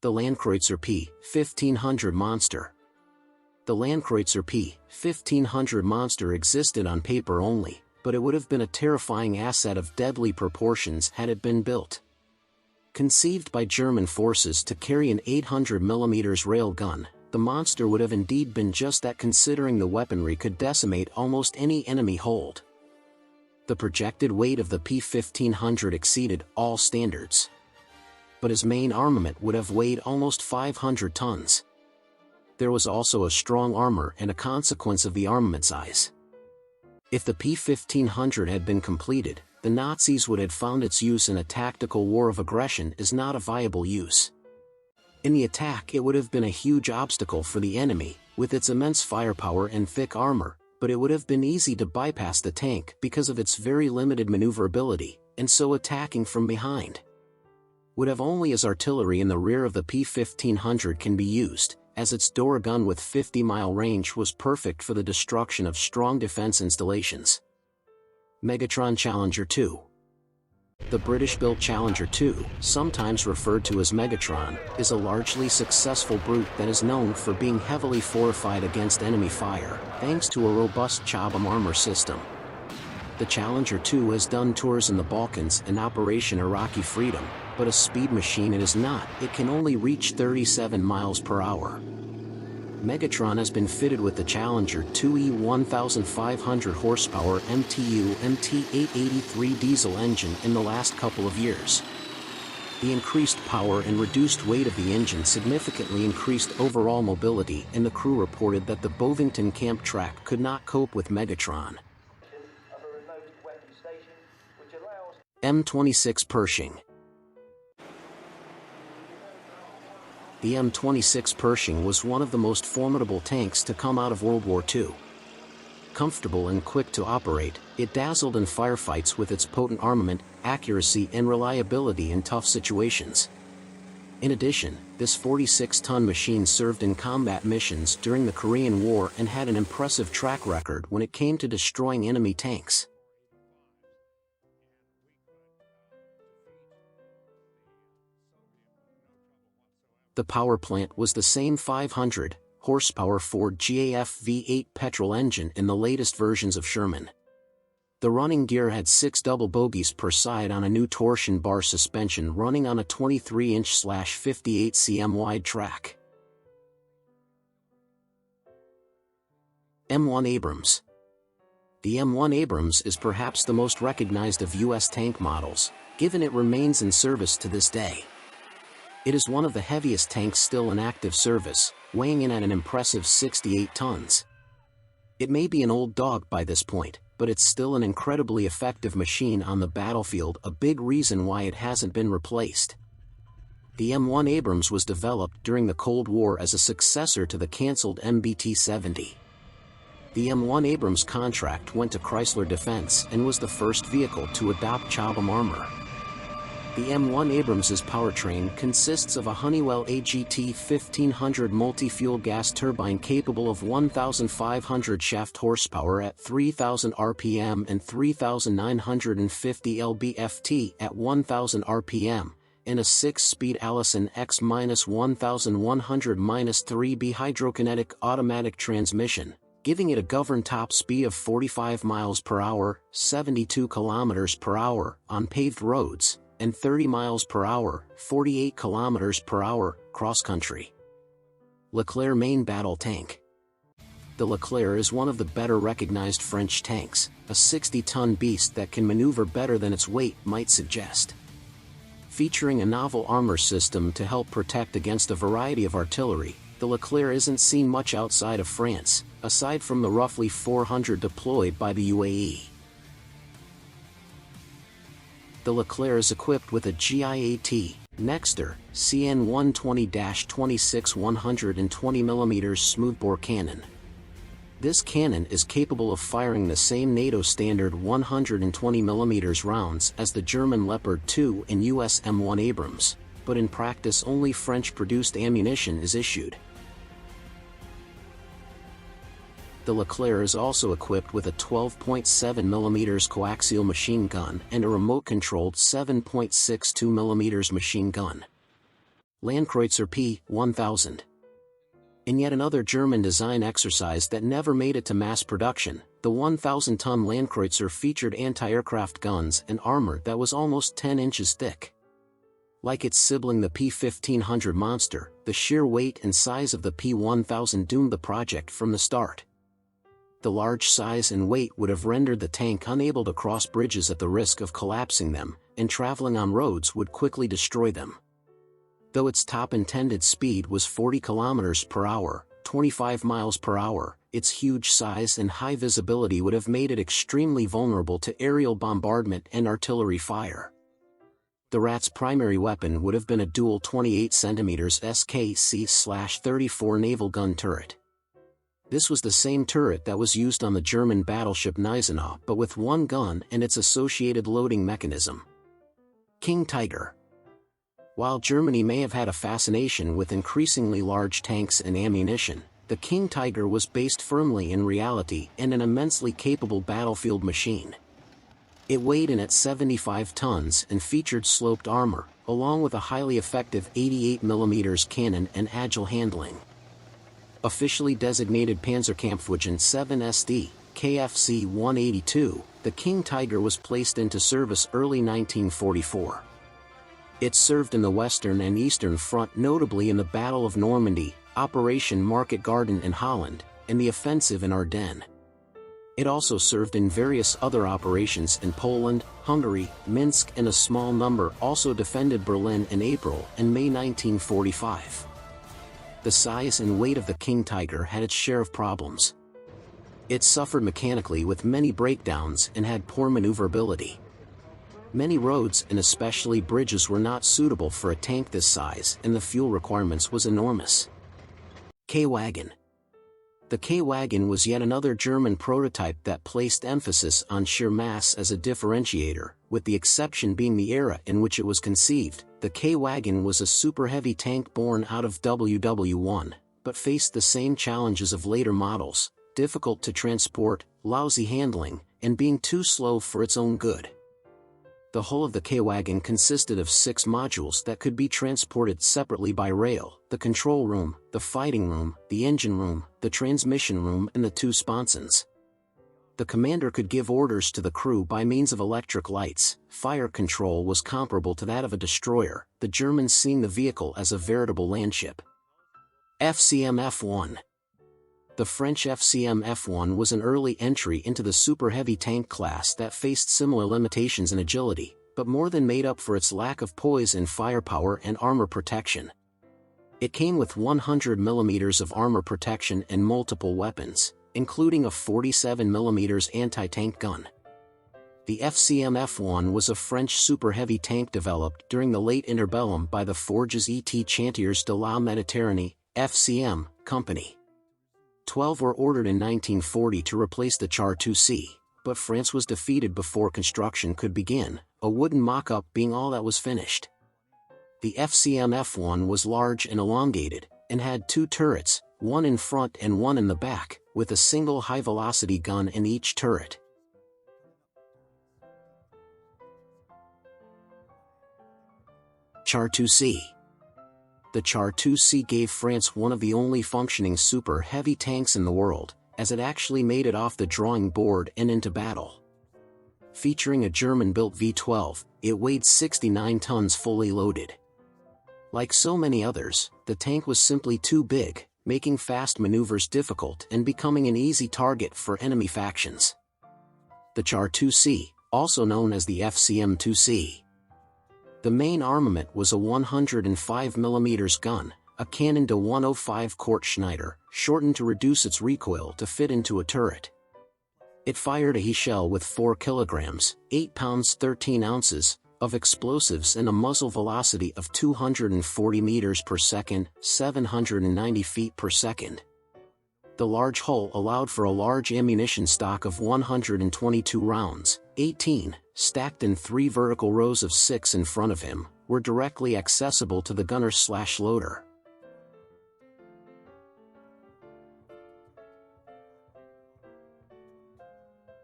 The Landkreuzer P-1500 Monster. The Landkreuzer P-1500 Monster existed on paper only, but it would have been a terrifying asset of deadly proportions had it been built. Conceived by German forces to carry an 800mm rail gun, the monster would have indeed been just that, considering the weaponry could decimate almost any enemy hold. The projected weight of the P-1500 exceeded all standards. But his main armament would have weighed almost 500 tons. There was also a strong armor and a consequence of the armament size. If the P-1500 had been completed, the Nazis would have found its use in a tactical war of aggression is not a viable use. In the attack, it would have been a huge obstacle for the enemy, with its immense firepower and thick armor, but it would have been easy to bypass the tank because of its very limited maneuverability, and so attacking from behind would have only as artillery in the rear of the P-1500 can be used, as its door gun with 50-mile range was perfect for the destruction of strong defense installations. Megatron Challenger 2. The British-built Challenger 2, sometimes referred to as Megatron, is a largely successful brute that is known for being heavily fortified against enemy fire, thanks to a robust Char-bomb armor system. The Challenger 2 has done tours in the Balkans and Operation Iraqi Freedom, but a speed machine it is not. It can only reach 37 miles per hour. Megatron has been fitted with the Challenger 2E 1,500 horsepower MTU MT883 diesel engine in the last couple of years. The increased power and reduced weight of the engine significantly increased overall mobility, and the crew reported that the Bovington camp track could not cope with Megatron. M26 Pershing. The M26 Pershing was one of the most formidable tanks to come out of World War II. Comfortable and quick to operate, it dazzled in firefights with its potent armament, accuracy and reliability in tough situations. In addition, this 46-ton machine served in combat missions during the Korean War and had an impressive track record when it came to destroying enemy tanks. The power plant was the same 500 horsepower Ford GAF V8 petrol engine in the latest versions of Sherman. The running gear had 6 double bogies per side on a new torsion bar suspension running on a 23-inch/58 cm wide track. M1 Abrams. The M1 Abrams is perhaps the most recognized of U.S. tank models, given it remains in service to this day. It is one of the heaviest tanks still in active service, weighing in at an impressive 68 tons. It may be an old dog by this point, but it's still an incredibly effective machine on the battlefield, a big reason why it hasn't been replaced. The M1 Abrams was developed during the Cold War as a successor to the cancelled MBT-70. The M1 Abrams contract went to Chrysler Defense and was the first vehicle to adopt Char-bomb armor. The M1 Abrams' powertrain consists of a Honeywell AGT 1500 multi-fuel gas turbine capable of 1,500 shaft horsepower at 3,000 RPM and 3,950 lb-ft at 1,000 RPM, and a 6-speed Allison X-1100-3B hydrokinetic automatic transmission, giving it a governed top speed of 45 miles per hour, 72 kilometers per hour, on paved roads, and 30 miles per hour, 48 kilometers per hour, cross-country. Leclair main battle tank. The Leclair is one of the better recognized French tanks, a 60-ton beast that can maneuver better than its weight might suggest. Featuring a novel armor system to help protect against a variety of artillery, the Leclair isn't seen much outside of France, aside from the roughly 400 deployed by the UAE. The Leclair is equipped with a GIAT Nexter CN 120-26 120mm smoothbore cannon. This cannon is capable of firing the same NATO standard 120mm rounds as the German Leopard 2 and US M1 Abrams, but in practice only French-produced ammunition is issued. The Leclair is also equipped with a 12.7mm coaxial machine gun and a remote-controlled 7.62mm machine gun. Landkreuzer P-1000. In yet another German design exercise that never made it to mass production, the 1,000-ton Landkreuzer featured anti-aircraft guns and armor that was almost 10 inches thick. Like its sibling the P-1500 monster, the sheer weight and size of the P-1000 doomed the project from the start. The large size and weight would have rendered the tank unable to cross bridges at the risk of collapsing them, and traveling on roads would quickly destroy them. Though its top intended speed was 40 km per hour, 25 miles per hour, its huge size and high visibility would have made it extremely vulnerable to aerial bombardment and artillery fire. The Rat's primary weapon would have been a dual 28 cm SKC-34 naval gun turret. This was the same turret that was used on the German battleship Gneisenau, but with one gun and its associated loading mechanism. King Tiger. While Germany may have had a fascination with increasingly large tanks and ammunition, the King Tiger was based firmly in reality and an immensely capable battlefield machine. It weighed in at 75 tons and featured sloped armor, along with a highly effective 88mm cannon and agile handling. Officially designated Panzerkampfwagen 7 SD, KFC 182, the King Tiger was placed into service early 1944. It served in the Western and Eastern Front, notably in the Battle of Normandy, Operation Market Garden in Holland, and the offensive in Ardennes. It also served in various other operations in Poland, Hungary, Minsk, and a small number also defended Berlin in April and May 1945. The size and weight of the King Tiger had its share of problems. It suffered mechanically with many breakdowns and had poor maneuverability. Many roads and especially bridges were not suitable for a tank this size, and the fuel requirements was enormous. K-Wagon. The K-Wagon was yet another German prototype that placed emphasis on sheer mass as a differentiator, with the exception being the era in which it was conceived. The K-Wagon was a super heavy tank born out of WW1, but faced the same challenges of later models: difficult to transport, lousy handling, and being too slow for its own good. The hull of the K-Wagon consisted of 6 modules that could be transported separately by rail: the control room, the fighting room, the engine room, the transmission room, and the 2 sponsons. The commander could give orders to the crew by means of electric lights. Fire control was comparable to that of a destroyer, the Germans seeing the vehicle as a veritable landship. FCM F1. The French FCM F1 was an early entry into the super heavy tank class that faced similar limitations in agility, but more than made up for its lack of poise in firepower and armor protection. It came with 100mm of armor protection and multiple weapons, including a 47mm anti-tank gun. The FCM F1 was a French super heavy tank developed during the late interbellum by the Forges et Chantiers de la Méditerranée, FCM, company. 12 were ordered in 1940 to replace the Char 2C, but France was defeated before construction could begin, a wooden mock-up being all that was finished. The FCM F1 was large and elongated, and had 2 turrets, one in front and one in the back, with a single high-velocity gun in each turret. Char 2C. The Char 2C gave France one of the only functioning super heavy tanks in the world, as it actually made it off the drawing board and into battle. Featuring a German-built V12, it weighed 69 tons fully loaded. Like so many others, the tank was simply too big, making fast maneuvers difficult and becoming an easy target for enemy factions. The Char 2C, also known as the FCM 2C. The main armament was a 105mm gun, a cannon to 105 Kort Schneider, shortened to reduce its recoil to fit into a turret. It fired a He shell with 4 kilograms, 8 pounds 13 ounces, of explosives and a muzzle velocity of 240 meters per second, 790 feet per second. The large hull allowed for a large ammunition stock of 122 rounds, 18, stacked in 3 vertical rows of 6 in front of him, were directly accessible to the gunner/loader.